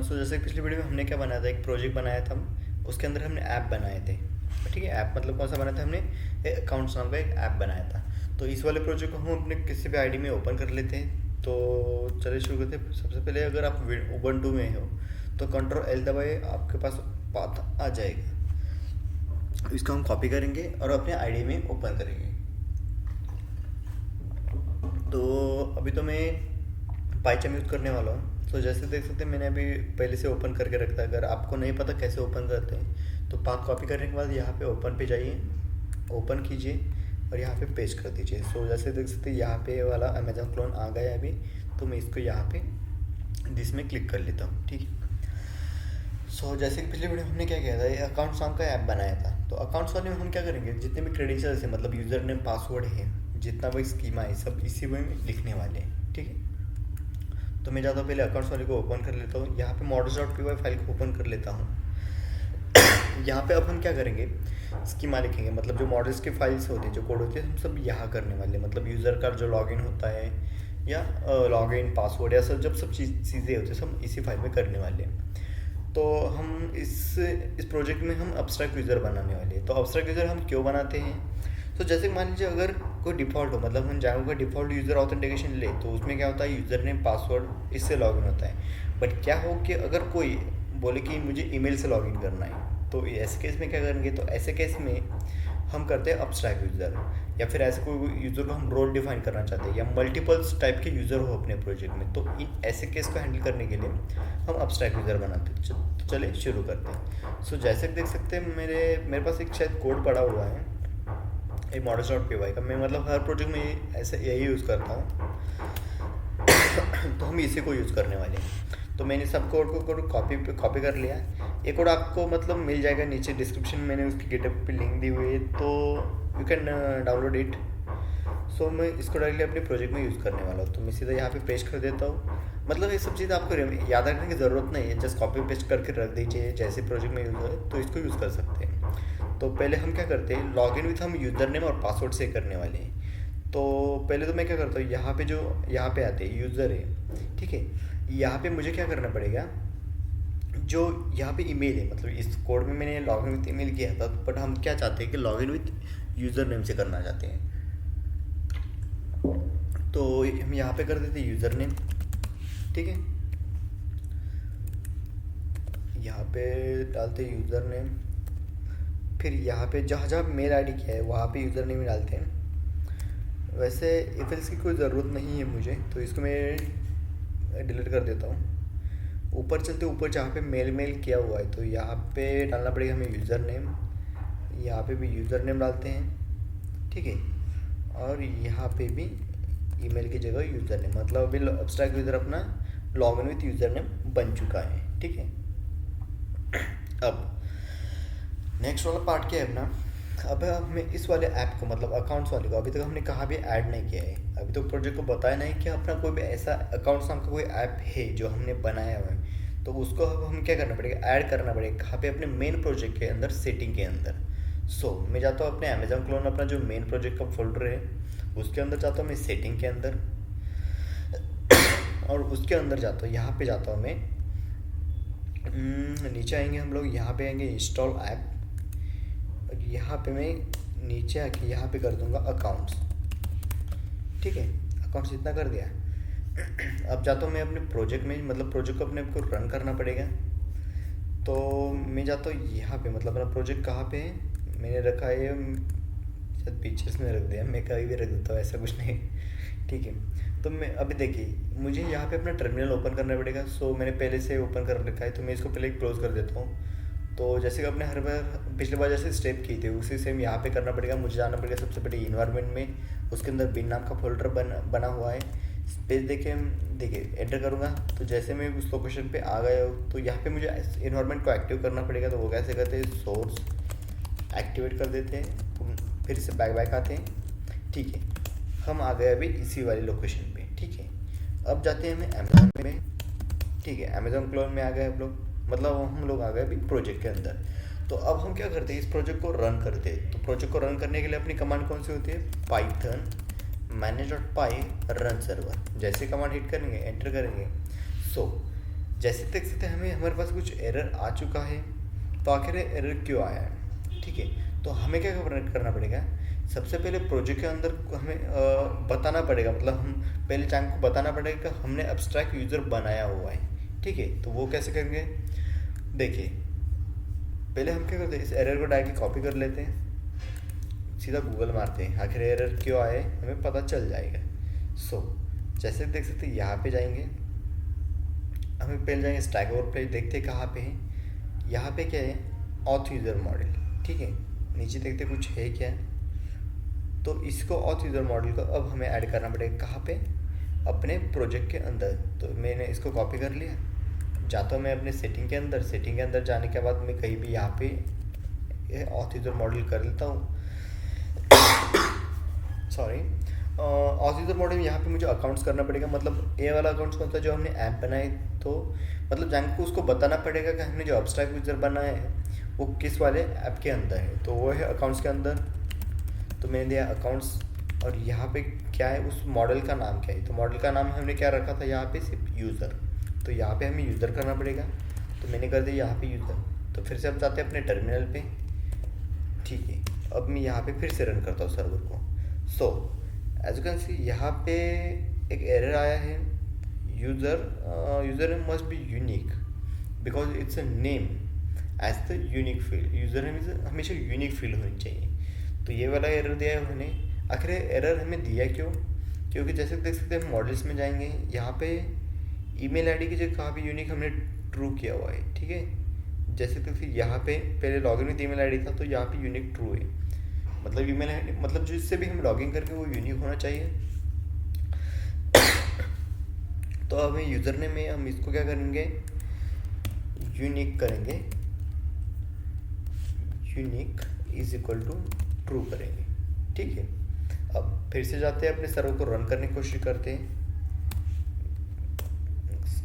सो जैसे पिछली वीडियो में हमने क्या बनाया था, एक प्रोजेक्ट बनाया था हम, उसके अंदर हमने ऐप बनाए थे। ठीक है, ऐप मतलब कौन सा बनाया था हमने, अकाउंट्स नाम का एक ऐप बनाया था। तो इस वाले प्रोजेक्ट को हम अपने किसी भी आईडी में ओपन कर लेते हैं। तो चलिए शुरू करते हैं। सबसे पहले अगर आप उबंटू में हो तो कंट्रोल एल दबाए, आपके पास पाथ आ जाएगा। इसको हम कॉपी करेंगे और अपने आईडी में ओपन करेंगे। तो अभी तो मैं पाइचम यूज़ करने वाला हूँ। तो जैसे देख सकते हैं मैंने अभी पहले से ओपन करके रखा है। अगर आपको नहीं पता कैसे ओपन करते हैं तो पाथ कॉपी करने के बाद यहाँ पे ओपन पे जाइए, ओपन कीजिए और यहाँ पे पेस्ट कर दीजिए। सो जैसे देख सकते हैं यहाँ पे वाला अमेजोन क्लोन आ गया है अभी। तो मैं इसको यहाँ पे दिस में क्लिक कर लेता हूँ। ठीक है, सो जैसे कि पिछले वीडियो में हमने क्या किया था, ये अकाउंट्स नाम का ऐप बनाया था। तो अकाउंट्स वाले में हम क्या करेंगे, जितने भी क्रेडेंशियल्स है मतलब यूज़र नेम पासवर्ड है, जितना भी स्कीमा है, सब इसी में लिखने वाले हैं। ठीक है, तो मैं जाता हूँ पहले अकाउंट्स वाले को ओपन कर लेता हूँ। यहाँ पे models.py फाइल को ओपन कर लेता हूँ। यहाँ पे अब हम क्या करेंगे, स्कीमा लिखेंगे। मतलब जो मॉडल्स की फाइल्स होती है, जो कोड होती है, हम सब यहाँ करने वाले हैं। मतलब यूज़र का जो लॉगिन होता है या लॉगिन पासवर्ड या सब चीज़ें होती है, सब इसी फाइल में करने वाले हैं। तो हम इस प्रोजेक्ट में हम अब्स्ट्रैक्ट यूज़र बनाने वाले हैं। तो अब्स्ट्रैक्ट यूज़र हम क्यों बनाते हैं, तो जैसे मान लीजिए अगर कोई डिफ़ॉल्ट हो, मतलब हम जावा का डिफ़ॉल्ट यूज़र ऑथेंटिकेशन ले, तो उसमें क्या होता है, यूज़र नेम पासवर्ड इससे लॉगिन होता है। बट क्या हो कि अगर कोई बोले कि मुझे ईमेल से लॉगिन करना है, तो ऐसे केस में क्या करेंगे, तो ऐसे केस में हम करते हैं अब्स्ट्रैक्ट यूज़र। या फिर ऐसे कोई यूज़र को हम रोल डिफाइन करना चाहते हैं या मल्टीपल्स टाइप के यूज़र हो अपने प्रोजेक्ट में, तो इन ऐसे केस को हैंडल करने के लिए हम अब्स्ट्रैक्ट यूज़र बनाते हैं। तो चलिए शुरू करते हैं। सो जैसे देख सकते हैं मेरे पास एक शायद कोड पड़ा हुआ है, एक models.py का। मैं मतलब हर प्रोजेक्ट में ऐसे यही यूज़ करता हूँ। तो हम इसी को यूज़ करने वाले हैं। तो मैंने सब कोड को कॉपी कर लिया। ये कोड आपको मतलब मिल जाएगा नीचे डिस्क्रिप्शन में, मैंने उसकी गिटहब पे लिंक दी हुई है, तो यू कैन डाउनलोड इट। सो मैं इसको डायरेक्टली अपने प्रोजेक्ट में यूज़ करने वाला हूँ। तो मैं सीधा यहाँ पे पेस्ट कर देता हूँ। मतलब ये सब चीज़ आपको याद रखने की ज़रूरत नहीं है, जस्ट कॉपी पेस्ट करके रख दीजिए। जैसे प्रोजेक्ट में यूज़ हो तो इसको यूज़ कर सकते हैं। तो पहले हम क्या करते हैं, लॉगिन विथ हम यूज़र नेम और पासवर्ड से करने वाले हैं। तो पहले तो मैं क्या करता हूँ, यहाँ पे आते हैं यूज़र है। ठीक है, यहाँ पे मुझे क्या करना पड़ेगा, जो यहाँ पे ईमेल है, मतलब इस कोड में मैंने लॉगिन विथ ईमेल किया था, बट हम क्या चाहते हैं कि लॉगिन विथ यूज़र नेम से करना चाहते हैं। तो हम यहाँ पे कर देते हैं यूज़र नेम। ठीक है, यहाँ पे डालते हैं यूज़र नेम। फिर यहाँ पे जहाँ जहाँ मेल आईडी किया है वहाँ पे यूज़र नेम डालते हैं। वैसे इफ एल्स की कोई ज़रूरत नहीं है मुझे, तो इसको मैं डिलीट कर देता हूँ। ऊपर चलते, ऊपर जहाँ पे मेल किया हुआ है, तो यहाँ पे डालना पड़ेगा हमें यूज़र नेम। यहाँ पे भी यूज़र नेम डालते हैं। ठीक है, और यहाँ पे भी ईमेल की जगह यूज़र नेम, मतलब अभी अब्स्ट्रैक्ट यूज़र अपना लॉगिन विथ यूज़र नेम बन चुका है। ठीक है, अब नेक्स्ट वाला पार्ट क्या है अपना, अब हमें इस वाले ऐप को, मतलब अकाउंट्स वाले को, अभी तक हमने कहाँ भी ऐड नहीं किया है। अभी तो प्रोजेक्ट को बताया नहीं कि अपना कोई भी ऐसा अकाउंट्स नाम का कोई ऐप है जो हमने बनाया हुआ है। तो उसको अब हम क्या करना पड़ेगा, ऐड करना पड़ेगा। कहाँ पे, अपने मेन प्रोजेक्ट के अंदर, सेटिंग के अंदर। सो मैं जाता हूँ अपने अमेजोन क्लोन, अपना जो मेन प्रोजेक्ट का फोल्डर है उसके अंदर जाता हूँ मैं, सेटिंग के अंदर, और उसके अंदर जाता हूँ, यहाँ पे जाता हूँ मैं। नीचे आएंगे हम लोग, यहाँ पे आएंगे इंस्टॉल ऐप, और यहाँ पे मैं नीचे आके यहाँ पे कर दूंगा अकाउंट्स। ठीक है, अकाउंट्स इतना कर दिया। अब जाता हूँ मैं अपने प्रोजेक्ट में, मतलब प्रोजेक्ट को अपने को रन करना पड़ेगा। तो मैं जाता हूँ यहाँ पे, मतलब अपना प्रोजेक्ट कहाँ पे है, मैंने रखा है शायद पिक्चर्स में रख दिया, मैं कहीं भी रख देता हूँ, ऐसा कुछ नहीं। ठीक है, तो मैं अभी देखिए, मुझे यहाँ पे अपना टर्मिनल ओपन करना पड़ेगा। सो मैंने पहले से ओपन कर रखा है, तो मैं इसको पहले क्लोज कर देता हूँ। तो जैसे कि अपने हर बार पिछले बार जैसे स्टेप की थी, उसी सेम यहाँ पे करना पड़ेगा। मुझे जाना पड़ेगा सबसे पहले इन्वायरमेंट में, उसके अंदर बिन नाम का फोल्डर बना हुआ है। स्पेस देखिए एंटर करूँगा, तो जैसे मैं उस लोकेशन पे आ गया हूँ, तो यहाँ पे मुझे इन्वायरमेंट को एक्टिव करना पड़ेगा। तो वो कैसे करते हैं, सोर्स एक्टिवेट कर देते हैं, फिर से बैक आते हैं। ठीक है, हम आ गए अभी इसी वाली लोकेशन पे। ठीक है, अब जाते हैं हमें अमेजोन में। ठीक है, अमेजोन क्लोन में आ गए हम लोग, मतलब हम लोग आ गए अभी प्रोजेक्ट के अंदर। तो अब हम क्या करते हैं, इस प्रोजेक्ट को रन करते हैं। तो प्रोजेक्ट को रन करने के लिए अपनी कमांड कौन सी होती है, पाइथन manage.py रन सर्वर। जैसे कमांड हिट करेंगे, एंटर करेंगे, सो जैसे देख सकते हैं हमें हमारे पास कुछ एरर आ चुका है। तो आखिर एरर क्यों आया है, ठीक है। तो हमें क्या करना पड़ेगा, सबसे पहले प्रोजेक्ट के अंदर हमें बताना पड़ेगा, मतलब हम पहले चैंक को बताना पड़ेगा कि हमने एब्स्ट्रैक्ट यूज़र बनाया हुआ है, ठीक है। तो वो कैसे करेंगे, देखिए पहले हम क्या करते हैं, इस एरर को डायरेक्टली कॉपी कर लेते हैं, सीधा गूगल मारते हैं, आखिर एरर क्यों आए हमें पता चल जाएगा। सो जैसे देख सकते हैं यहाँ पे जाएंगे, हमें पहले जाएंगे स्टैक ओवरफ्लो, देखते हैं कहाँ पे है। यहाँ पे क्या है, ऑथ यूज़र मॉडल, ठीक है। नीचे देखते कुछ है क्या, तो इसको ऑथ यूज़र मॉडल को अब हमें ऐड करना पड़ेगा कहाँ पे, अपने प्रोजेक्ट के अंदर। तो मैंने इसको कॉपी कर लिया, जाता हूँ मैं अपने सेटिंग के अंदर जाने के बाद मैं कहीं भी यहाँ पे ऑथ यूज़र मॉडल कर लेता हूँ। सॉरी, ऑथ यूज़र मॉडल यहाँ पे मुझे अकाउंट्स करना पड़ेगा, मतलब ये वाला अकाउंट्स कौन सा जो हमने ऐप बनाए, तो मतलब जैंगो को उसको बताना पड़ेगा कि हमने जो एब्स्ट्रैक्ट यूज़र बनाया है वो किस वाले ऐप के अंदर है, तो वो है अकाउंट्स के अंदर। तो मैंने दिया अकाउंट्स, और यहाँ पे क्या है, उस मॉडल का नाम क्या है, तो मॉडल का नाम हमने क्या रखा था यहाँ पे, सिर्फ यूज़र। तो यहाँ पे हमें यूज़र करना पड़ेगा, तो मैंने कर दिया यहाँ पे यूज़र। तो फिर से अब जाते हैं अपने टर्मिनल पे, ठीक है। अब मैं यहाँ पे फिर से रन करता हूँ सर्वर को। So as you can see यहाँ पे एक एरर आया है, user name must be unique because it's a name as the unique field. User name हमेशा यूनिक फील्ड होनी चाहिए, तो ये वाला एरर दिया है उन्होंने। आखिर एरर हमें दिया क्यों, क्योंकि जैसे देख सकते हैं मॉडल्स में जाएंगे, यहाँ पे ईमेल आईडी की जगह कहाँ पे यूनिक हमने ट्रू किया हुआ है, ठीक है। जैसे तो फिर यहाँ पे पहले लॉगिन विद ईमेल आईडी था, तो यहाँ पे यूनिक ट्रू है, मतलब ईमेल आईडी मतलब जिससे भी हम लॉगिन करके वो यूनिक होना चाहिए। तो अब यूज़र नेम में हम इसको क्या करेंगे, यूनिक करेंगे, unique is equal to true करेंगे, ठीक है। अब फिर से जाते हैं अपने सर्वर को रन करने की कोशिश करते हैं,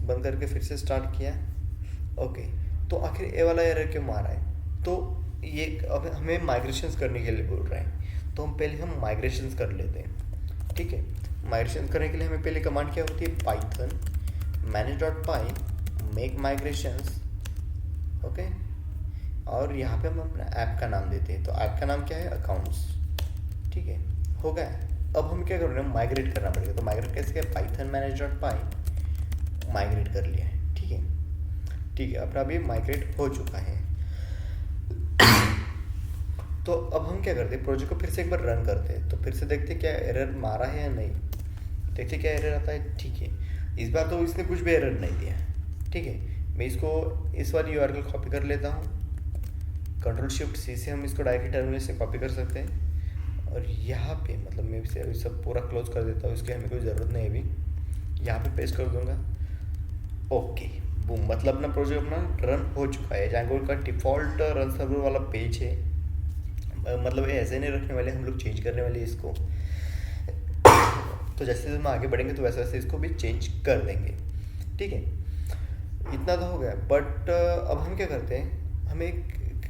बंद करके फिर से स्टार्ट किया, ओके। तो आखिर ये वाला एरर क्यों मारा है, तो ये अब हमें माइग्रेशंस करने के लिए बोल रहे हैं, तो हम पहले हम माइग्रेशंस कर लेते हैं, ठीक है। माइग्रेशन करने के लिए हमें पहले कमांड क्या होती है, Python manage.py make migrations, okay. और यहाँ पे हम अपना ऐप का नाम देते हैं, तो ऐप का नाम क्या है, अकाउंट्स, ठीक है, हो गया। अब हम क्या कर रहे हैं, माइग्रेट करना पड़ेगा, तो माइग्रेट कैसे किया, पाइथन manage.py माइग्रेट कर लिया है, ठीक है, ठीक है। अपना अभी माइग्रेट हो चुका है। तो अब हम क्या करते हैं, प्रोजेक्ट को फिर से एक बार रन करते हैं, तो फिर से देखते हैं क्या एरर मारा है या नहीं, देखते क्या एरर आता है, ठीक है। इस बार तो इसने कुछ भी एरर नहीं दिया, ठीक है। मैं इसको इस वाली URL कॉपी कर लेता हूँ, Ctrl+Shift+C से हम इसको डायरेक्टली टर्मिनल से कॉपी कर सकते हैं, और यहाँ पे मतलब मैं इसे अभी सब पूरा क्लोज कर देता हूँ, इसकी हमें कोई ज़रूरत नहीं है अभी, यहाँ पे पेस्ट कर दूँगा, ओके बूम। मतलब अपना प्रोजेक्ट अपना रन हो चुका है। जैंगो का डिफ़ॉल्ट रन सर्वर वाला पेज है, मतलब ये ऐसे नहीं रखने वाले, हम लोग चेंज करने वाले इसको। तो जैसे हम आगे बढ़ेंगे तो वैसे वैसे इसको भी चेंज कर देंगे, ठीक है। इतना तो हो गया, बट अब हम क्या करते हैं, हमें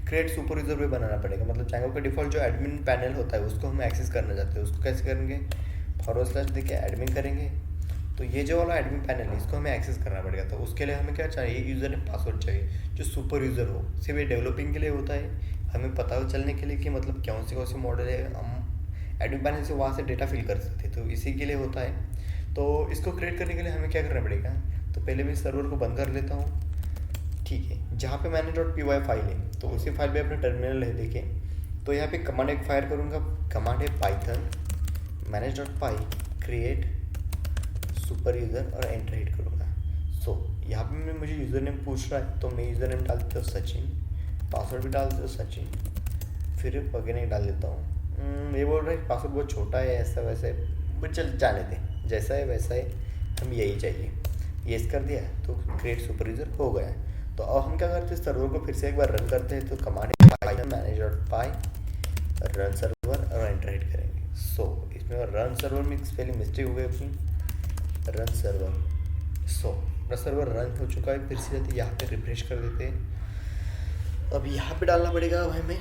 क्रिएट सुपर यूज़र भी बनाना पड़ेगा, मतलब जैंगो का डिफ़ॉल्ट जो एडमिन पैनल होता है उसको हम एक्सेस करना चाहते हैं, उसको कैसे करेंगे, / देके एडमिन करेंगे, तो ये जो वाला एडमिन पैनल है इसको हमें एक्सेस करना पड़ेगा। तो उसके लिए हमें क्या चाहिए, यूज़र नेम पासवर्ड चाहिए जो सुपर यूज़र हो, सिर्फ ये डेवलपिंग के लिए होता है, हमें पता चलने के लिए कि मतलब कौन से मॉडल है, हम एडमिन पैनल से वहाँ से डेटा फिल कर सकते हैं, तो इसी के लिए होता है। तो इसको क्रिएट करने के लिए हमें क्या करना पड़ेगा, तो पहले मैं सर्वर को बंद कर लेता हूँ, ठीक है। जहाँ पे मैंने .py फाइल है, तो उसी फाइल पे अपना टर्मिनल है, देखें। तो यहाँ पे कमांड एक फायर करूँगा, कमांड है Python manage.py create super user, और एंटर हिट करूँगा। सो यहाँ पे मुझे यूज़र नेम पूछ रहा है, तो मैं यूज़र नेम डाल देता हूँ सचिन, पासवर्ड भी डाल देता हूँ सचिन, फिर अगेन डाल देता हूँ। ये बोल रहा है पासवर्ड बहुत छोटा है, ऐसा वैसा है, बट चल जाने दें, जैसा है वैसा है, हम यही चाहिए। येस कर दिया तो क्रिएट सुपर यूज़र हो गया है। तो अब हम क्या करते हैं, सर्वर को फिर से एक बार रन करते हैं, तो command Python manage.py run server, और एंटर हिट करेंगे। सो इसमें रन सर्वर में स्पेलिंग मिस्टेक हो गई अपनी, रन सर्वर। सो अपना सर्वर रन हो चुका है, फिर से जाते यहाँ पे रिफ्रेश कर देते हैं। अब यहाँ पे डालना पड़ेगा अब हमें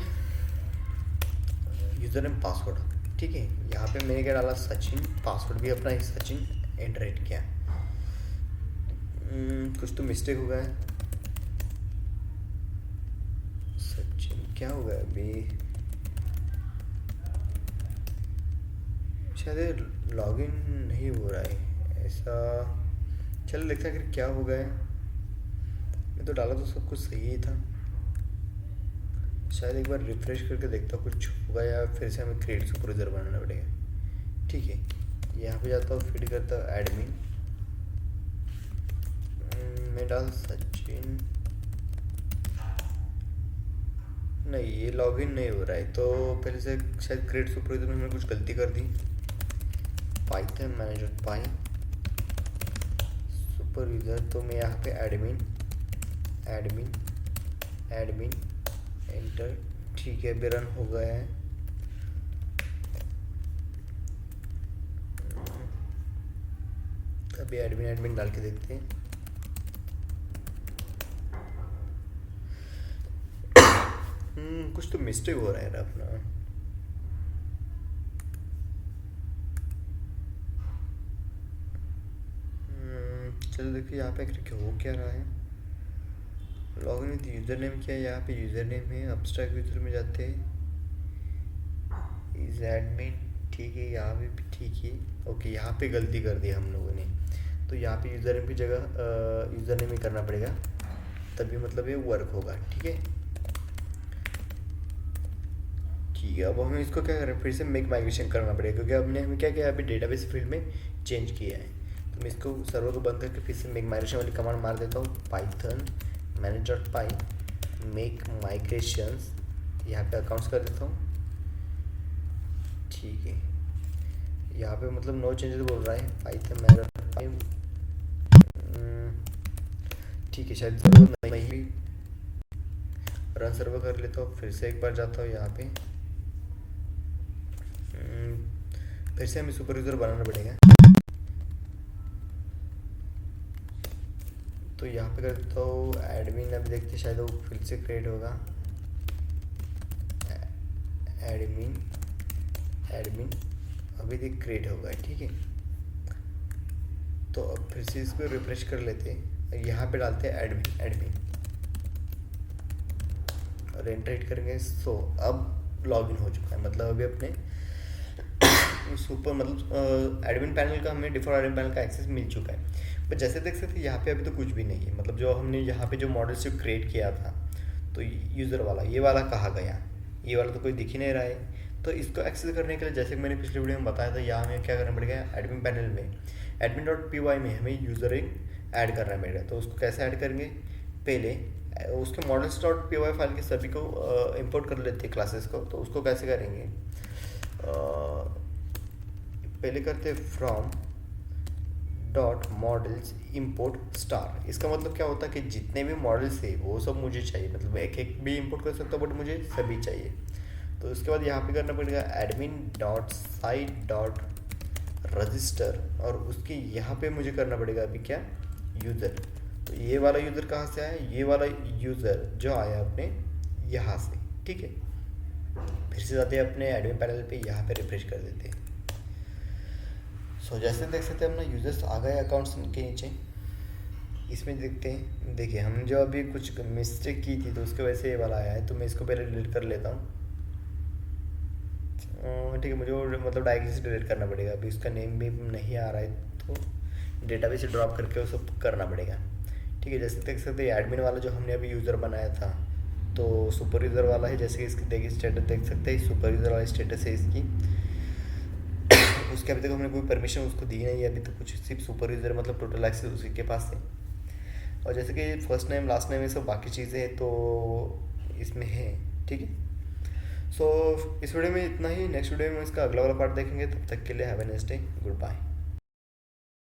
यूज़र नेम पासवर्ड, ठीक है। यहाँ पे मैंने क्या डाला, सचिन, पासवर्ड भी अपना ही सचिन, एंटर हिट किया। कुछ तो मिस्टेक हो गया है। सचिन क्या हो गया अभी? शायद लॉगिन नहीं हो रहा है ऐसा। चलो देखते हैं कि क्या हो गया है। मैं तो डाला तो सब कुछ सही ही था। शायद एक बार रिफ्रेश करके देखता हूँ कुछ होगा या फिर से हमें क्रिएट सुपर यूज़र बनाना पड़ेगा। ठीक है, यहाँ पे जाता हूँ, फीड करता हूँ एडमिन। मैं डाल सचिन। नहीं, ये लॉगिन नहीं हो रहा है, तो पहले से शायद क्रिएट सुपर यूज़र में हमने कुछ गलती कर दी। पाइथन मैनेजर पाई सुपर यूज़र, तो मैं यहाँ पे एडमिन एडमिन एडमिन एंटर। ठीक है, अभी रन हो गया है। अभी एडमिन एडमिन डाल के देखते हैं। कुछ तो मिस्टेक हो रहा है ना अपना। चलो देखिए यहाँ पे हो क्या रहा है। लॉगिन विद यूज़र नेम किया, यहाँ पे यूज़र नेम है। अब्स्ट्रैक्ट यूज़र में जाते हैं, इज एडमिन। ठीक है, यहाँ पे भी ठीक है। ओके, यहाँ पे गलती कर दी हम लोगों ने, तो यहाँ पे यूज़र नेम की जगह यूज़र नेम ही करना पड़ेगा, तभी मतलब ये वर्क होगा। ठीक है ठीक है। अब हमें इसको क्या करें, फिर से मेक माइग्रेशन करना पड़ेगा, क्योंकि हमें क्या किया, अभी डेटाबेस फील्ड में चेंज किया है। तो मैं इसको सर्वर को बंद करके फिर से मेक माइग्रेशन वाली कमांड मार देता हूँ। पाइथन मैनेजर पाई मेक माइग्रेशंस, यहाँ पे अकाउंट्स कर देता हूँ। ठीक है, यहाँ पे मतलब नो चेंजेस बोल रहा है। पाइथन मैनेजर पाई ठीक है, शायद सर्वर नहीं। रन सर्वर कर लेता हूँ, फिर से एक बार जाता हूँ यहाँ पे। फिर से हमें सुपर यूज़र बनाना पड़ेगा, तो यहाँ पे कर देता हूँ एडमिन। अभी देखते हैं शायद वो फिर से क्रिएट होगा। एडमिन एडमिन अभी देख क्रिएट होगा। ठीक है, तो अब फिर से इसको रिफ्रेश कर लेते हैं, यहाँ पे डालते हैं एडमिन एडमिन और एंटर हिट करेंगे। सो अब लॉगिन हो चुका है, मतलब अभी अपने सुपर मतलब एडमिन पैनल का हमें डिफॉल्ट एडमिन पैनल का एक्सेस मिल चुका है। पर जैसे देख सकते हैं यहाँ पे अभी तो कुछ भी नहीं है, मतलब जो हमने यहाँ पे जो मॉडल से क्रिएट किया था, तो यूज़र वाला ये वाला कहाँ गया, ये वाला तो कोई दिख ही नहीं रहा है। तो इसको एक्सेस करने के लिए, जैसे कि मैंने पिछले वीडियो में बताया था, यहाँ हमें क्या करना पड़ेगा, एडमिन पैनल में admin.py में हमें यूज़र एक ऐड करना पड़ेगा। तो उसको कैसे ऐड करेंगे, पहले उसके models.py फाइल के सभी को इंपोर्ट कर लेते हैं क्लासेस को। तो उसको कैसे करेंगे, पहले करते from dot models import star. इसका मतलब क्या होता है कि जितने भी मॉडल्स है वो सब मुझे चाहिए, मतलब एक एक भी इंपोर्ट कर सकता हूँ, बट मुझे सभी चाहिए। तो उसके बाद यहाँ पे करना पड़ेगा admin dot site dot register, और उसके यहाँ पे मुझे करना पड़ेगा अभी क्या, यूज़र। तो ये वाला यूज़र कहाँ से आया, ये वाला यूज़र जो आया अपने यहाँ से। ठीक है, फिर से जाते हैं अपने एडमिन पैनल पे, यहाँ पे रिफ्रेश कर देते हैं। सो जैसे देख सकते हैं अपना यूज़र्स आ गए अकाउंट्स के नीचे। इसमें देखते हैं, देखिए हम जो अभी कुछ मिस्टेक की थी तो उसके वजह से ये वाला आया है, तो मैं इसको पहले डिलीट कर लेता हूँ। ठीक है, मुझे मतलब डायरेक्टली से डिलीट करना पड़ेगा, अभी उसका नेम भी नहीं आ रहा है, तो डेटाबेस से ड्रॉप करके वो सब करना पड़ेगा। ठीक है, जैसे देख सकते हैं एडमिन वाला जो हमने अभी यूज़र बनाया था, तो सुपर यूज़र वाला है। जैसे कि इसकी देखिए स्टेटस देख सकते हैं, सुपर यूज़र वाला स्टेटस है इसकी। उसके अभी तक हमने कोई परमिशन उसको दी नहीं है, अभी तक कुछ सिर्फ सुपर यूज़र मतलब टोटल एक्सेस उसी के पास है। और जैसे कि फर्स्ट नेम लास्ट नेम ये सब बाकी चीज़ें हैं तो इसमें है। ठीक है, सो इस वीडियो में इतना ही। नेक्स्ट वीडियो में इसका अगला वाला पार्ट देखेंगे, तब तक के लिए have a nice day, good bye.